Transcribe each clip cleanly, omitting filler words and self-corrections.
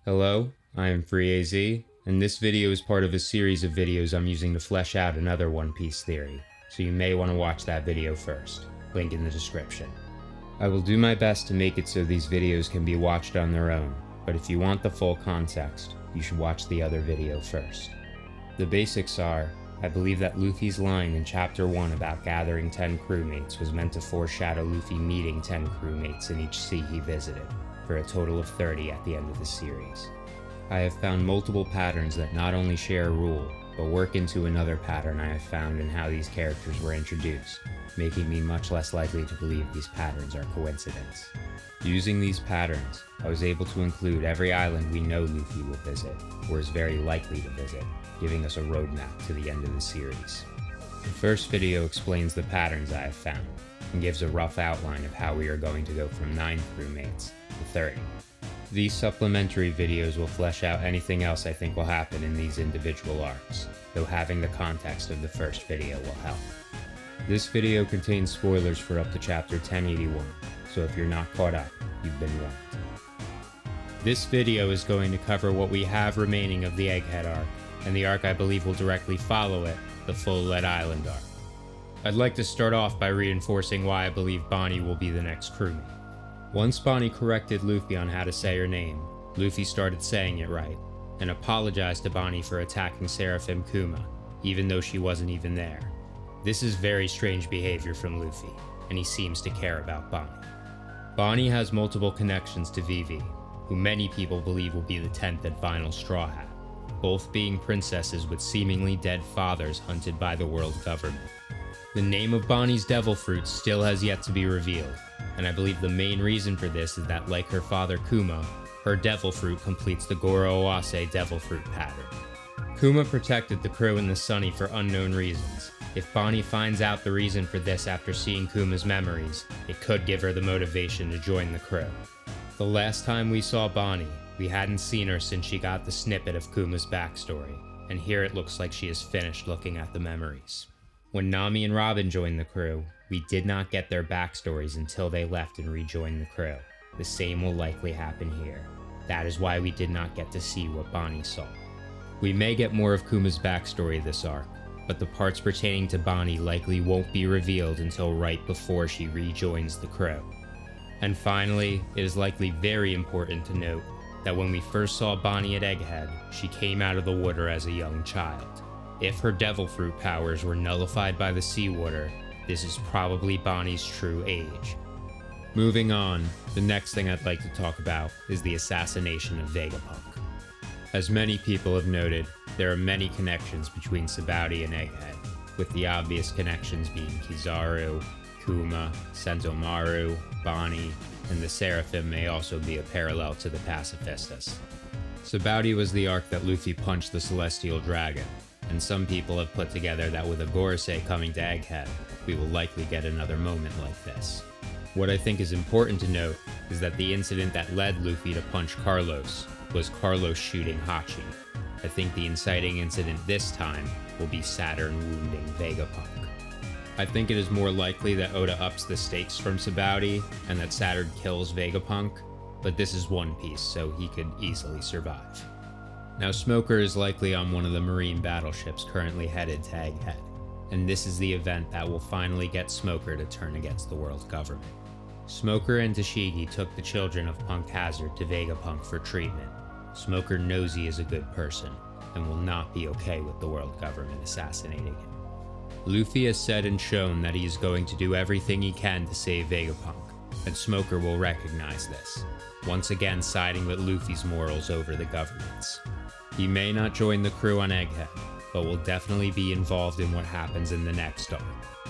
Hello, I am FreeAZ, and this video is part of a series of videos I'm using to flesh out another One Piece theory, so you may want to watch that video first, link in the description. I will do my best to make it so these videos can be watched on their own, but if you want the full context, you should watch the other video first. The basics are, I believe that Luffy's line in Chapter 1 about gathering 10 crewmates was meant to foreshadow Luffy meeting 10 crewmates in each sea he visited, for a total of 30 at the end of the series. I have found multiple patterns that not only share a rule, but work into another pattern I have found in how these characters were introduced, making me much less likely to believe these patterns are coincidence. Using these patterns, I was able to include every island we know Luffy will visit, or is very likely to visit, giving us a roadmap to the end of the series. The first video explains the patterns I have found, and gives a rough outline of how we are going to go from 9 crewmates to 30. These supplementary videos will flesh out anything else I think will happen in these individual arcs, though having the context of the first video will help. This video contains spoilers for up to chapter 1081, so if you're not caught up, you've been warned. This video is going to cover what we have remaining of the Egghead arc, and the arc I believe will directly follow it, the Fullalead Island arc. I'd like to start off by reinforcing why I believe Bonnie will be the next crewmate. Once Bonnie corrected Luffy on how to say her name, Luffy started saying it right, and apologized to Bonnie for attacking Seraphim Kuma, even though she wasn't even there. This is very strange behavior from Luffy, and he seems to care about Bonnie. Bonnie has multiple connections to Vivi, who many people believe will be the 10th and final Straw Hat, both being princesses with seemingly dead fathers hunted by the world government. The name of Bonnie's devil fruit still has yet to be revealed, and I believe the main reason for this is that, like her father Kuma, her devil fruit completes the Goro Owase devil fruit pattern. Kuma protected the crew in the Sunny for unknown reasons. If Bonnie finds out the reason for this after seeing Kuma's memories, it could give her the motivation to join the crew. The last time we saw Bonnie, we hadn't seen her since she got the snippet of Kuma's backstory, and here it looks like she is finished looking at the memories. When Nami and Robin joined the crew, we did not get their backstories until they left and rejoined the crew. The same will likely happen here. That is why we did not get to see what Bonnie saw. We may get more of Kuma's backstory this arc, but the parts pertaining to Bonnie likely won't be revealed until right before she rejoins the crew. And finally, it is likely very important to note that when we first saw Bonnie at Egghead, she came out of the water as a young child. If her devil fruit powers were nullified by the seawater, this is probably Bonnie's true age. Moving on, the next thing I'd like to talk about is the assassination of Vegapunk. As many people have noted, there are many connections between Sabaody and Egghead, with the obvious connections being Kizaru, Kuma, Sentomaru, Bonnie, and the Seraphim may also be a parallel to the Pacifistas. Sabaody was the arc that Luffy punched the Celestial Dragon, and some people have put together that with a Gorosei coming to Egghead, we will likely get another moment like this. What I think is important to note is that the incident that led Luffy to punch Carlos was Carlos shooting Hachi. I think the inciting incident this time will be Saturn wounding Vegapunk. I think it is more likely that Oda ups the stakes from Sabaody and that Saturn kills Vegapunk, but this is One Piece, so he could easily survive. Now Smoker is likely on one of the marine battleships currently headed to Egghead, and this is the event that will finally get Smoker to turn against the world government. Smoker and Tashigi took the children of Punk Hazard to Vegapunk for treatment. Smoker knows he is a good person, and will not be okay with the world government assassinating him. Luffy has said and shown that he is going to do everything he can to save Vegapunk, and Smoker will recognize this, once again siding with Luffy's morals over the government's. He may not join the crew on Egghead, but will definitely be involved in what happens in the next arc,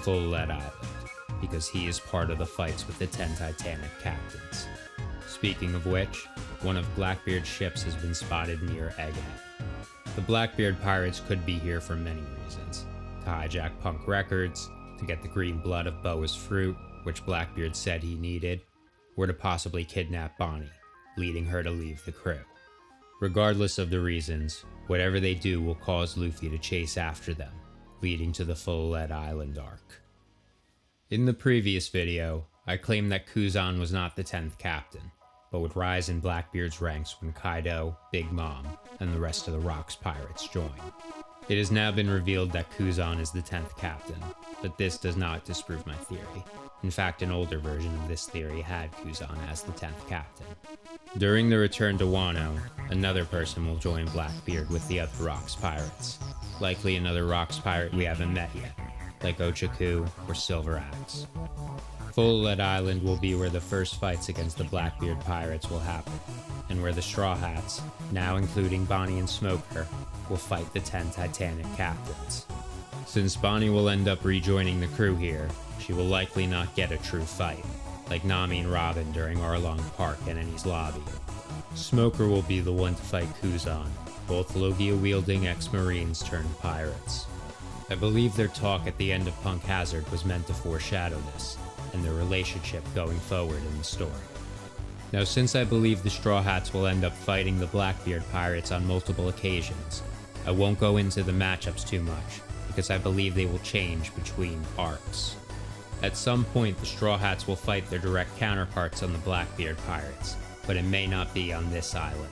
Fullalead Island, because he is part of the fights with the 10 Titanic captains. Speaking of which, one of Blackbeard's ships has been spotted near Egghead. The Blackbeard pirates could be here for many reasons: to hijack Punk records, to get the green blood of Boa's fruit, which Blackbeard said he needed, or to possibly kidnap Bonnie, leading her to leave the crew. Regardless of the reasons, whatever they do will cause Luffy to chase after them, leading to the Fullalead Island arc. In the previous video, I claimed that Kuzan was not the 10th captain, but would rise in Blackbeard's ranks when Kaido, Big Mom, and the rest of the Rocks pirates join. It has now been revealed that Kuzan is the 10th captain, but this does not disprove my theory. In fact, an older version of this theory had Kuzan as the 10th captain. During the return to Wano, another person will join Blackbeard with the other Rocks pirates. Likely another Rocks pirate we haven't met yet, like Ochaku or Silver Axe. Fullalead Island will be where the first fights against the Blackbeard pirates will happen, and where the Straw Hats, now including Bonnie and Smoker, will fight the 10 Titanic captains. Since Bonnie will end up rejoining the crew here, she will likely not get a true fight, like Nami and Robin during Arlong Park and Enies Lobby. Smoker will be the one to fight Kuzan, both Logia-wielding ex-Marines turned pirates. I believe their talk at the end of Punk Hazard was meant to foreshadow this, and their relationship going forward in the story. Now, since I believe the Straw Hats will end up fighting the Blackbeard pirates on multiple occasions, I won't go into the matchups too much, because I believe they will change between arcs. At some point, the Straw Hats will fight their direct counterparts on the Blackbeard pirates, but it may not be on this island.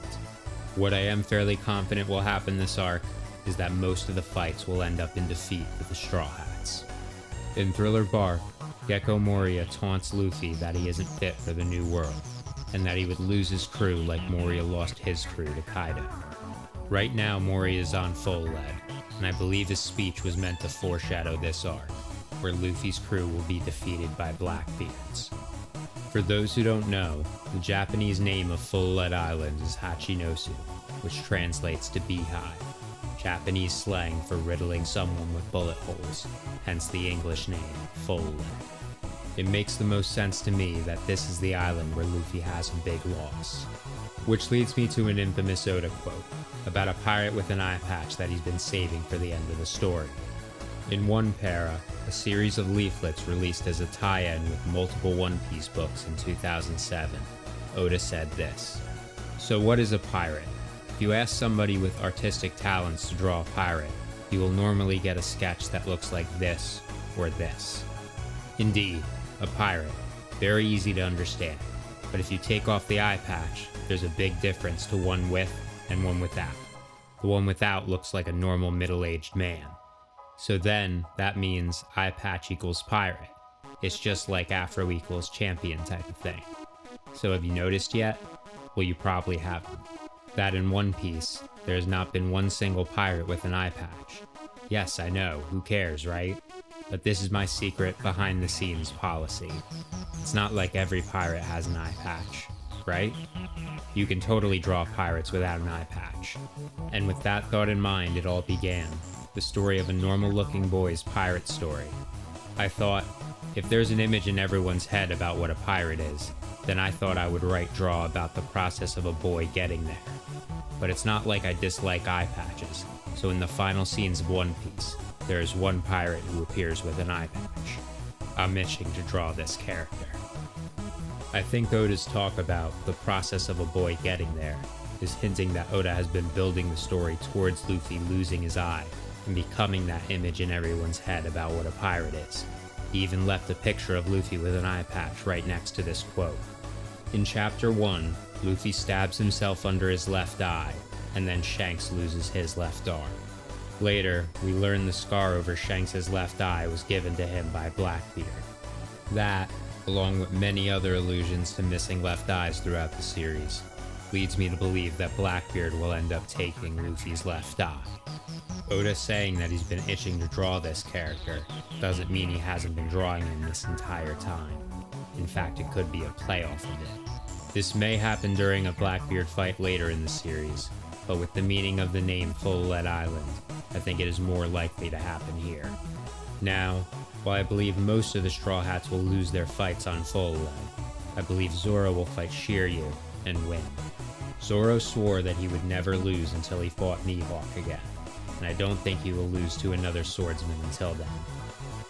What I am fairly confident will happen this arc is that most of the fights will end up in defeat for the Straw Hats. In Thriller Bark, Gecko Moria taunts Luffy that he isn't fit for the new world, and that he would lose his crew like Moria lost his crew to Kaido. Right now, Moria is on Fullalead, and I believe his speech was meant to foreshadow this arc, where Luffy's crew will be defeated by Blackbeards. For those who don't know, the Japanese name of Fullalead Island is Hachinosu, which translates to beehive, Japanese slang for riddling someone with bullet holes, hence the English name, Fullalead. It makes the most sense to me that this is the island where Luffy has a big loss. Which leads me to an infamous Oda quote, about a pirate with an eye patch that he's been saving for the end of the story. In one para, a series of leaflets released as a tie-in with multiple One Piece books in 2007, Oda said this: "So what is a pirate? If you ask somebody with artistic talents to draw a pirate, you will normally get a sketch that looks like this or this. Indeed, a pirate, very easy to understand, but if you take off the eye patch, there's a big difference to one with and one without. The one without looks like a normal middle-aged man. So then, that means eye patch equals pirate. It's just like Afro equals champion type of thing. So have you noticed yet? Well, you probably haven't. That in One Piece, there has not been one single pirate with an eye patch. Yes, I know, who cares, right? But this is my secret behind-the-scenes policy. It's not like every pirate has an eye patch, right? You can totally draw pirates without an eye patch. And with that thought in mind, it all began. The story of a normal-looking boy's pirate story. I thought, if there's an image in everyone's head about what a pirate is, then I thought I would draw about the process of a boy getting there. But it's not like I dislike eye patches, so in the final scenes of One Piece, there is one pirate who appears with an eye patch. I'm itching to draw this character. I think Oda's talk about the process of a boy getting there is hinting that Oda has been building the story towards Luffy losing his eye and becoming that image in everyone's head about what a pirate is. He even left a picture of Luffy with an eye patch right next to this quote. In Chapter 1, Luffy stabs himself under his left eye, and then Shanks loses his left arm. Later, we learn the scar over Shanks' left eye was given to him by Blackbeard. That, along with many other allusions to missing left eyes throughout the series, leads me to believe that Blackbeard will end up taking Luffy's left eye. Oda saying that he's been itching to draw this character doesn't mean he hasn't been drawing him this entire time. In fact, it could be a playoff of it. This may happen during a Blackbeard fight later in the series, but with the meaning of the name Fullalead Island, I think it is more likely to happen here. Now, while I believe most of the Straw Hats will lose their fights on Fullalead, I believe Zoro will fight Shiryu and win. Zoro swore that he would never lose until he fought Mihawk again, and I don't think he will lose to another swordsman until then.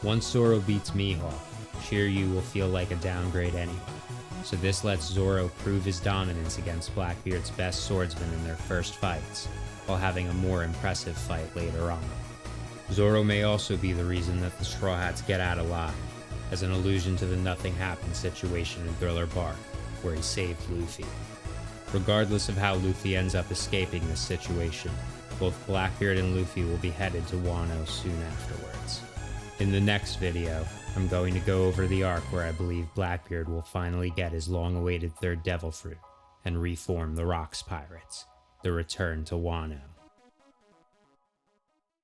Once Zoro beats Mihawk, Shiryu will feel like a downgrade anyway, so this lets Zoro prove his dominance against Blackbeard's best swordsman in their first fights, while having a more impressive fight later on. Zoro may also be the reason that the Straw Hats get out alive, as an allusion to the Nothing Happened situation in Thriller Bark, where he saved Luffy. Regardless of how Luffy ends up escaping this situation, both Blackbeard and Luffy will be headed to Wano soon afterwards. In the next video, I'm going to go over the arc where I believe Blackbeard will finally get his long-awaited third devil fruit and reform the Rocks Pirates, the return to Wano.